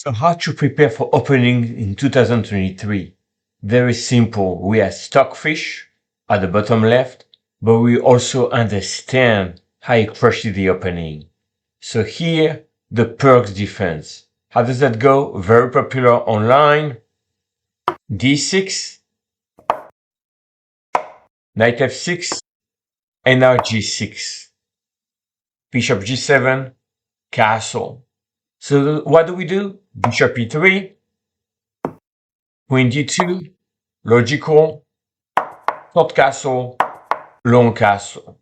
So how to prepare for opening in 2023? Very simple. We have Stockfish at the bottom left, but we also understand how it crushes the opening. So here, the Pirc Defense. How does that go? Very popular online. D6, Knight F6, and now G6. Bishop G7, castle. So what do? Bishop E3, Queen D2, logical, short castle, long castle.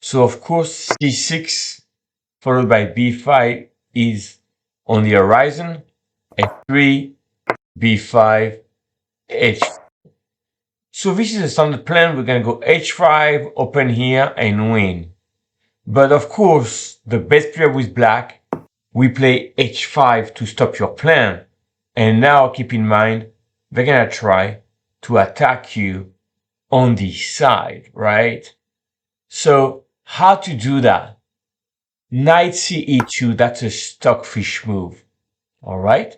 So of course C6 followed by B5 is on the horizon, F3, B5, H4. So this is a standard plan. We're going to go H5, open here and win. But of course, the best player with black, we play H5 to stop your plan. And now keep in mind, they're going to try to attack you on this side, right? So how to do that? Knight CE2, that's a Stockfish move, all right?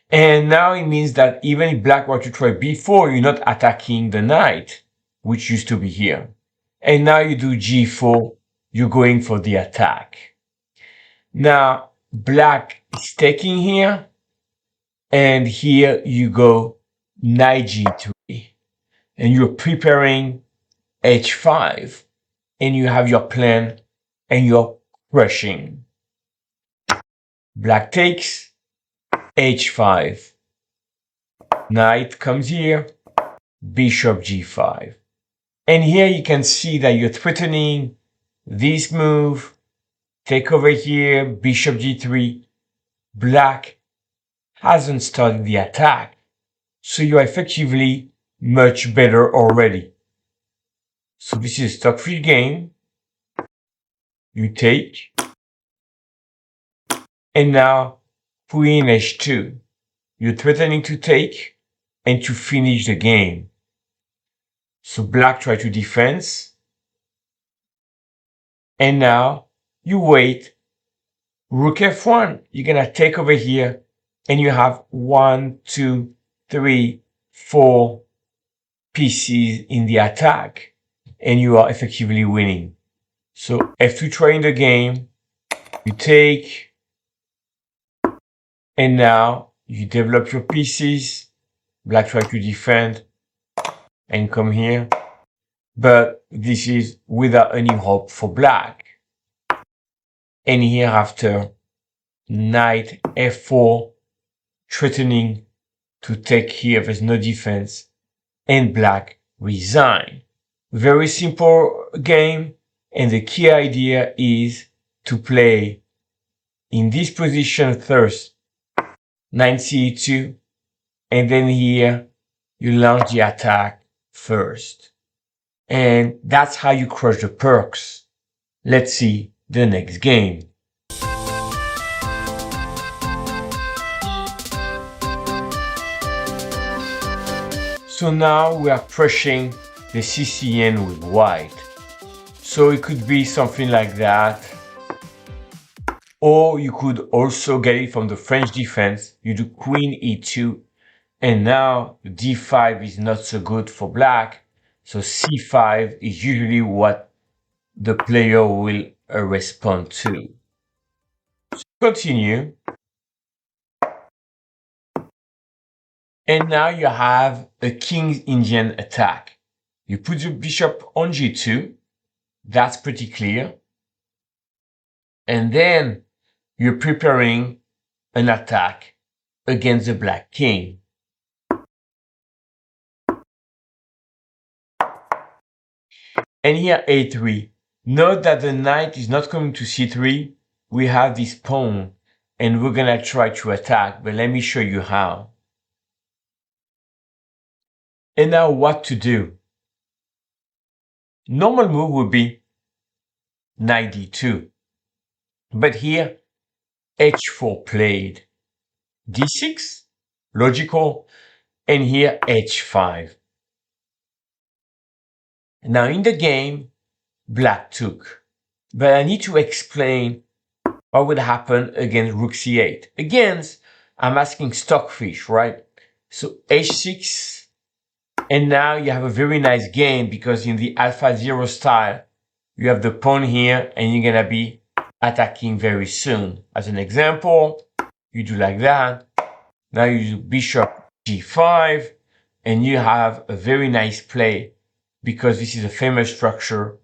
And now it means that even if black were to try B4, you're not attacking the knight, which used to be here. And now you do G4, you're going for the attack. Now, black is taking here, and here you go Knight G3, and you're preparing H5, and you have your plan, and you're crushing. Black takes, H5. Knight comes here, Bishop G5. And here you can see that you're threatening this move, take over here, Bishop G3. Black hasn't started the attack, so you're effectively much better already. So this is a Stockfish game. You take, and now Queen H2. You're threatening to take and to finish the game. So black try to defense. And now you wait. Rook F1. You're going to take over here. And you have 1, 2, 3, 4 pieces in the attack. And you are effectively winning. So F2 try in the game. You take. And now you develop your pieces. Black try to defend and come here. But this is without any hope for black. And here after, Knight F4, threatening to take here. There's no defense. And black resign. Very simple game. And the key idea is to play in this position first. Knight CE2. And then here, you launch the attack first. And that's how you crush the Pircs. Let's see the next game. So now we are crushing the Sicilian with white. So it could be something like that. Or you could also get it from the French defense. You do Queen E2. And now D5 is not so good for black. So C5 is usually what the player will respond to. So continue. And now you have a King's Indian attack. You put the bishop on G2. That's pretty clear. And then you're preparing an attack against the black king. And here A3. Note that the knight is not coming to C3. We have this pawn and we're gonna try to attack, but let me show you how. And now what to do? Normal move would be Knight D2. But here, H4 played. D6, logical, and here H5. Now in the game, black took. But I need to explain what would happen against rook c8? Again, I'm asking Stockfish, right? So h6, and now you have a very nice game because in the Alpha Zero style, you have the pawn here and you're gonna be attacking very soon. As an example, you do like that. Now you do bishop g5 and you have a very nice play because this is a famous structure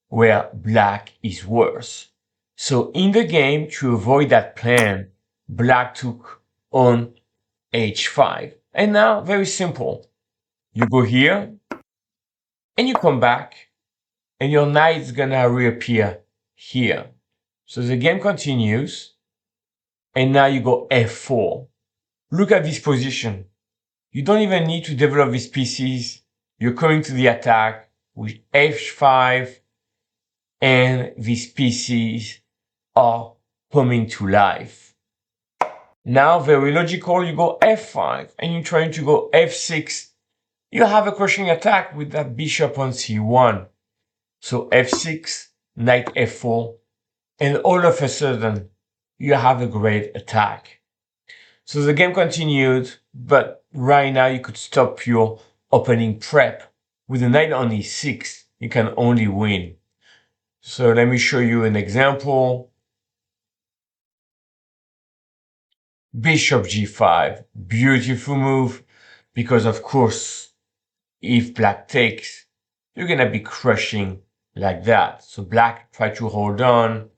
where black is worse. So in the game, to avoid that plan, black took on h5. And now, very simple. You go here, and you come back, and your knight is gonna reappear here. So the game continues, and now you go f4. Look at this position. You don't even need to develop these pieces. You're coming to the attack with f5, and these pieces are coming to life. Now, very logical, you go f5, and you're trying to go f6. You have a crushing attack with that bishop on c1. So f6, knight f4, and all of a sudden, you have a great attack. So the game continued, but right now you could stop your opening prep. With the knight on e6, you can only win. So let me show you an example. Bishop g5, beautiful move, because of course, if black takes, you're gonna be crushing like that. So black try to hold on,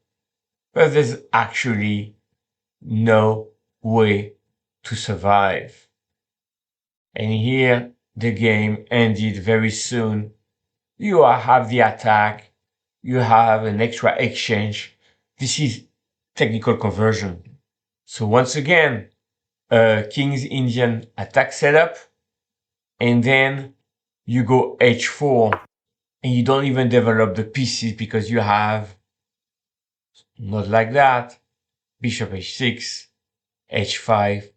but there's actually no way to survive. And here, the game ended very soon. You have the attack, you have an extra exchange. This is technical conversion. So once again, King's Indian attack setup, and then you go h4, and you don't even develop the pieces because you have, not like that, bishop h6, h5,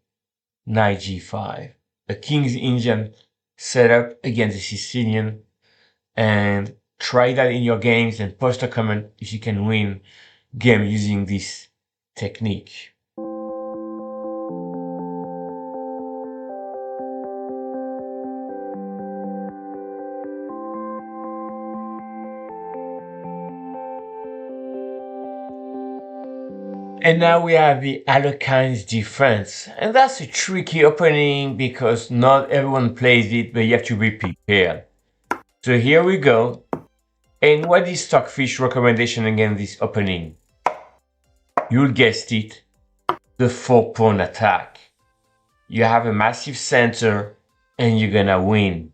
knight g5. A King's Indian setup against the Sicilian, and try that in your games and post a comment if you can win game using this technique. And now we have the Alekhine's Defense. And that's a tricky opening because not everyone plays it, but you have to be prepared. So here we go. And what is Stockfish recommendation against this opening? You guessed it, the 4-pawn attack. You have a massive center and you're gonna win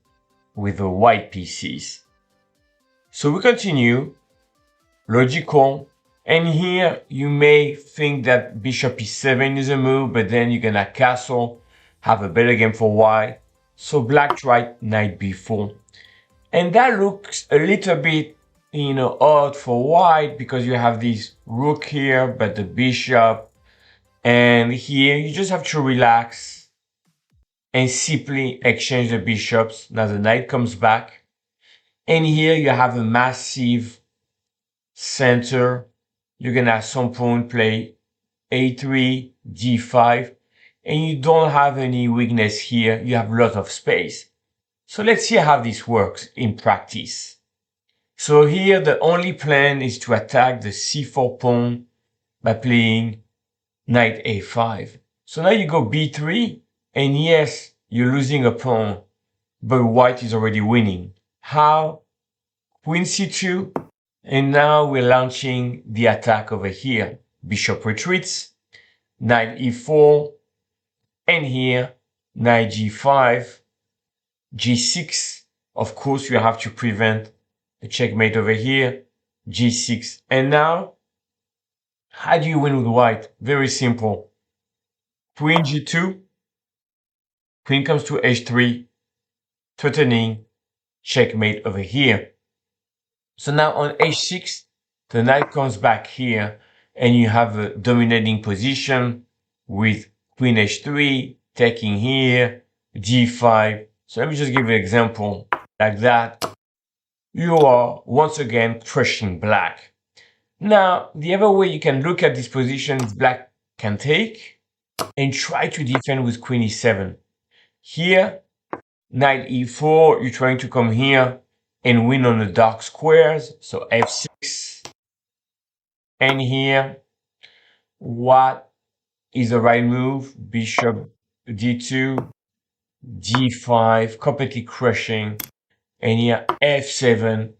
with the white pieces. So we continue, logical. And here you may think that bishop e7 is a move, but then you're gonna castle, have a better game for white. So black tried knight b4. And that looks a little bit, odd for white because you have this rook here, but the bishop. And here you just have to relax and simply exchange the bishops. Now the knight comes back. And here you have a massive center. You're gonna at some point play a3, d5, and you don't have any weakness here. You have a lot of space. So let's see how this works in practice. So here the only plan is to attack the c4 pawn by playing knight a5. So now you go b3, and yes, you're losing a pawn, but white is already winning. How? Queen c2. And now we're launching the attack over here. Bishop retreats, knight e4, and here, knight g5, g6. Of course, you have to prevent a checkmate over here, g6. And now, how do you win with white? Very simple. Queen g2, queen comes to h3, threatening checkmate over here. So now on h6, the knight comes back here and you have a dominating position with queen h3, taking here, g5. So let me just give you an example like that. You are once again crushing black. Now, the other way you can look at this position is black can take and try to defend with queen e7. Here, knight e4, you're trying to come here and win on the dark squares. So f6. And here, what is the right move? Bishop d2, d5, completely crushing. And here, f7.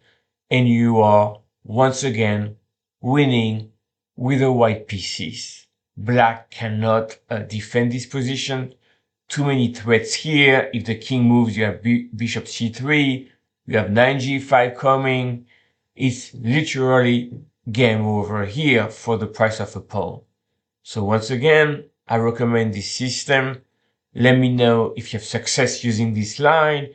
And you are, once again, winning with the white pieces. Black cannot defend this position. Too many threats here. If the king moves, you have bishop c3. You have knight g5 coming. It's literally game over here for the price of a pawn. So once again, I recommend this system. Let me know if you have success using this line.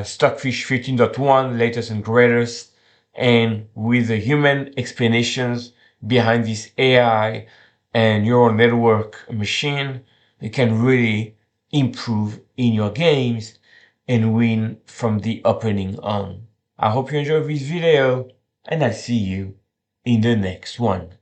Stockfish 15.1, latest and greatest, and with the human explanations behind this AI and neural network machine, you can really improve in your games and win from the opening on. I hope you enjoyed this video, and I'll see you in the next one.